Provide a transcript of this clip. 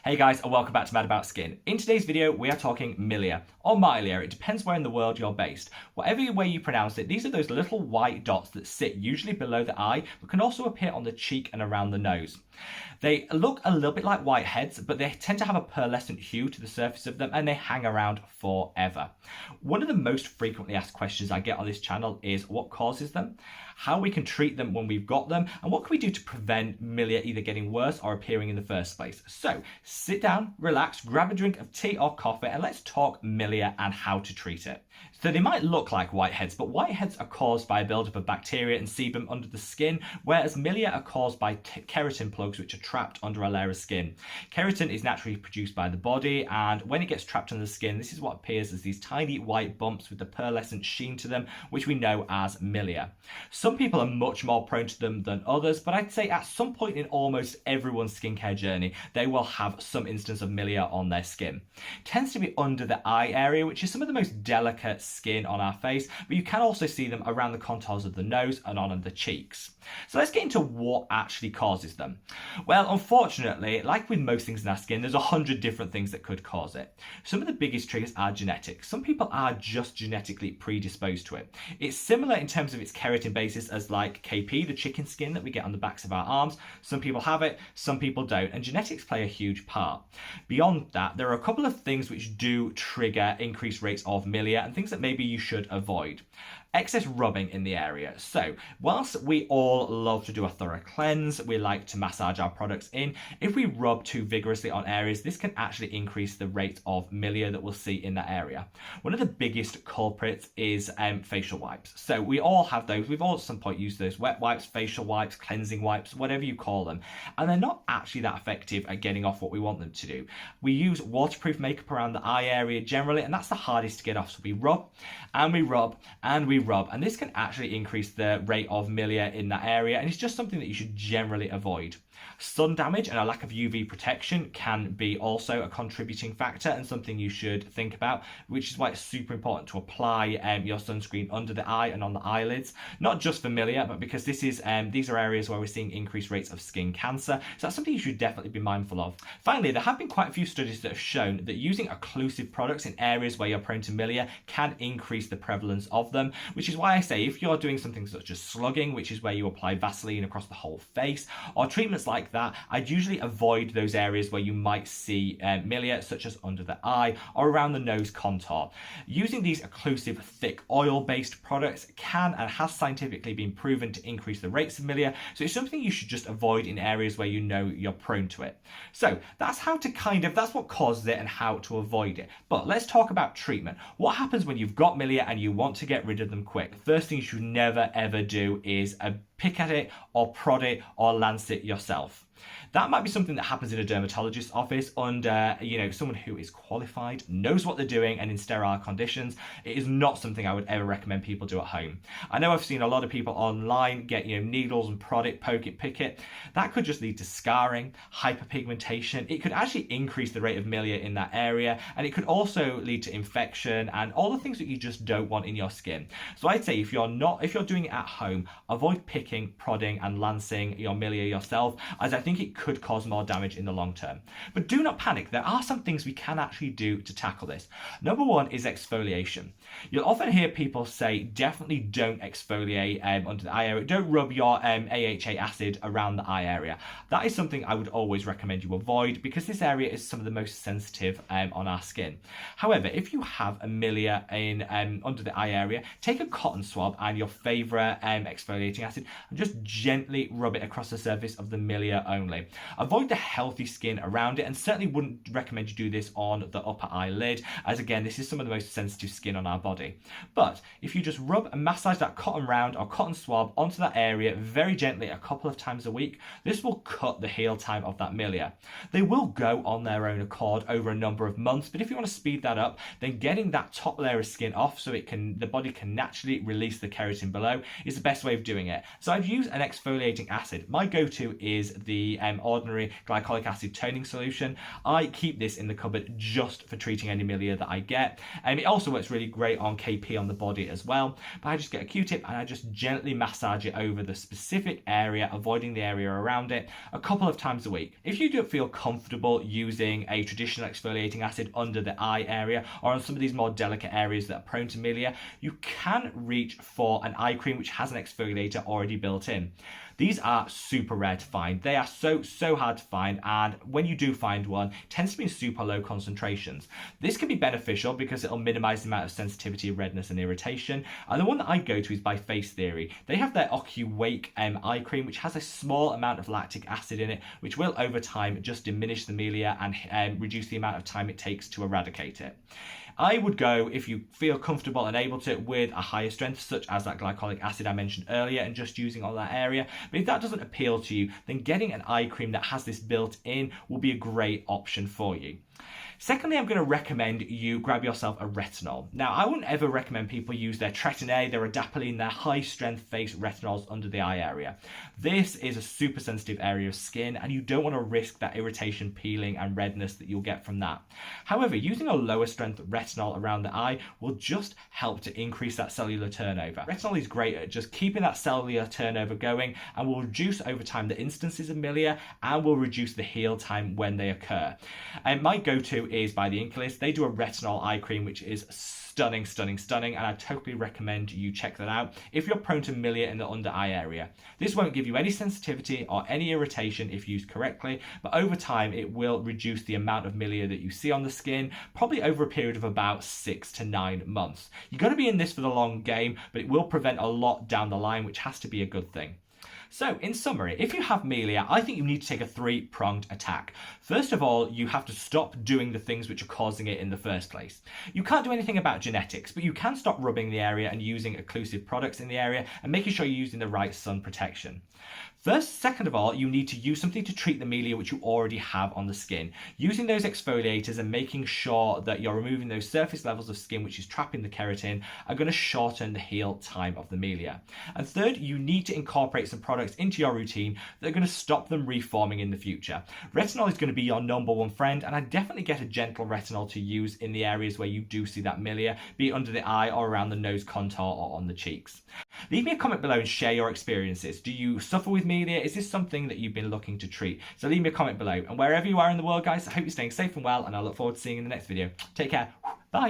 Hey guys, and welcome back to Mad About Skin. In today's video, we are talking Milia, or Milia, it depends where in the world you're based. Whatever way you pronounce it, these are those little white dots that sit usually below the eye, but can also appear on the cheek and around the nose. They look a little bit like whiteheads, but they tend to have a pearlescent hue to the surface of them, and they hang around forever. One of the most frequently asked questions I get on this channel is what causes them, how we can treat them when we've got them, and what can we do to prevent Milia either getting worse or appearing in the first place. So sit down, relax, grab a drink of tea or coffee, and let's talk Milia and how to treat it. So they might look like whiteheads, but whiteheads are caused by a buildup of bacteria and sebum under the skin, whereas Milia are caused by keratin plugs which are trapped under a layer of skin. Keratin is naturally produced by the body, and when it gets trapped under the skin, this is what appears as these tiny white bumps with the pearlescent sheen to them, which we know as Milia. Some people are much more prone to them than others, but I'd say at some point in almost everyone's skincare journey, they will have some instance of Milia on their skin. It tends to be under the eye area, which is some of the most delicate skin on our face, but you can also see them around the contours of the nose and on the cheeks. So let's get into what actually causes them. Well, unfortunately, like with most things in our skin, there's 100 different things that could cause it. Some of the biggest triggers are genetic. Some people are just genetically predisposed to it. It's similar in terms of its keratin basis as like KP, the chicken skin that we get on the backs of our arms. Some people have it, some people don't, and genetics play a huge part. Beyond that, there are a couple of things which do trigger increased rates of Milia and things that maybe you should avoid. Excess rubbing in the area. So whilst we all love to do a thorough cleanse, we like to massage our products in, if we rub too vigorously on areas, this can actually increase the rate of Milia that we'll see in that area. One of the biggest culprits is facial wipes. So we all have those. We've all at some point used those wet wipes, facial wipes, cleansing wipes, whatever you call them. And they're not actually that effective at getting off what we want them to do. We use waterproof makeup around the eye area generally, and that's the hardest to get off. So we rub and we rub and we rub, and this can actually increase the rate of Milia in that area, and it's just something that you should generally avoid. Sun damage and a lack of UV protection can be also a contributing factor and something you should think about, which is why it's super important to apply your sunscreen under the eye and on the eyelids, not just for Milia, but because these are areas where we're seeing increased rates of skin cancer, so that's something you should definitely be mindful of. Finally, there have been quite a few studies that have shown that using occlusive products in areas where you're prone to Milia can increase the prevalence of them, which is why I say if you're doing something such as slugging, which is where you apply Vaseline across the whole face, or treatments like that, I'd usually avoid those areas where you might see Milia, such as under the eye or around the nose contour. Using these occlusive, thick, oil-based products can and has scientifically been proven to increase the rates of Milia, so it's something you should just avoid in areas where you know you're prone to it. So that's that's what causes it and how to avoid it. But let's talk about treatment. What happens when you've got Milia and you want to get rid of them quick? The first thing you should never ever do is pick at it or prod it or lance it yourself. That might be something that happens in a dermatologist's office under, someone who is qualified, knows what they're doing, and in sterile conditions. It is not something I would ever recommend people do at home. I know I've seen a lot of people online get, needles and prod it, poke it, pick it. That could just lead to scarring, hyperpigmentation. It could actually increase the rate of Milia in that area, and it could also lead to infection and all the things that you just don't want in your skin. So I'd say if you're doing it at home, avoid picking, prodding, and lancing your Milia yourself, as I think it could cause more damage in the long term. But do not panic, there are some things we can actually do to tackle this. Number one is exfoliation. You'll often hear people say definitely don't exfoliate under the eye area, don't rub your AHA acid around the eye area. That is something I would always recommend you avoid because this area is some of the most sensitive on our skin. However, if you have a Milia in under the eye area, take a cotton swab and your favourite exfoliating acid and just gently rub it across the surface of the Milia only. Avoid the healthy skin around it, and certainly wouldn't recommend you do this on the upper eyelid, as again this is some of the most sensitive skin on our body. But if you just rub and massage that cotton round or cotton swab onto that area very gently a couple of times a week, this will cut the heal time of that Milia. They will go on their own accord over a number of months, but if you want to speed that up, then getting that top layer of skin off so the body can naturally release the keratin below is the best way of doing it. So I've used an exfoliating acid. My go-to is the the ordinary glycolic acid toning solution. I keep this in the cupboard just for treating any milia that I get. It also works really great on KP on the body as well. But I just get a Q-tip and I just gently massage it over the specific area, avoiding the area around it, a couple of times a week. If you don't feel comfortable using a traditional exfoliating acid under the eye area or on some of these more delicate areas that are prone to milia, you can reach for an eye cream which has an exfoliator already built in. These are super rare to find. They are so hard to find, and when you do find one, it tends to be in super low concentrations. This can be beneficial because it'll minimize the amount of sensitivity, redness, and irritation. And the one that I go to is by Face Theory. They have their OcuWake eye cream, which has a small amount of lactic acid in it, which will over time just diminish the milia and reduce the amount of time it takes to eradicate it. I would go, if you feel comfortable and able to, with a higher strength, such as that glycolic acid I mentioned earlier, and just using on that area. But if that doesn't appeal to you, then getting an eye cream that has this built in will be a great option for you. Secondly, I'm going to recommend you grab yourself a retinol. Now, I wouldn't ever recommend people use their Tretinoin, their Adapalene, their high-strength face retinols under the eye area. This is a super sensitive area of skin, and you don't want to risk that irritation, peeling, and redness that you'll get from that. However, using a lower-strength retinol around the eye will just help to increase that cellular turnover. Retinol is great at just keeping that cellular turnover going and will reduce over time the instances of milia and will reduce the heal time when they occur. And my go-to is by the Inkey. They do a retinol eye cream which is stunning, and I totally recommend you check that out if you're prone to milia in the under eye area. This won't give you any sensitivity or any irritation if used correctly, but over time it will reduce the amount of milia that you see on the skin, probably over a period of about 6 to 9 months. You've got to be in this for the long game, but it will prevent a lot down the line, which has to be a good thing. So, in summary, if you have milia, I think you need to take a three-pronged attack. First of all, you have to stop doing the things which are causing it in the first place. You can't do anything about genetics, but you can stop rubbing the area and using occlusive products in the area and making sure you're using the right sun protection. Second of all, you need to use something to treat the milia which you already have on the skin. Using those exfoliators and making sure that you're removing those surface levels of skin which is trapping the keratin are going to shorten the heal time of the milia. And third, you need to incorporate some products into your routine that are going to stop them reforming in the future. Retinol is going to be your number one friend, and I definitely get a gentle retinol to use in the areas where you do see that milia, be it under the eye or around the nose contour or on the cheeks. Leave me a comment below and share your experiences. Do you suffer with milia? Is this something that you've been looking to treat? So leave me a comment below. And wherever you are in the world, guys, I hope you're staying safe and well, and I look forward to seeing you in the next video. Take care. Bye.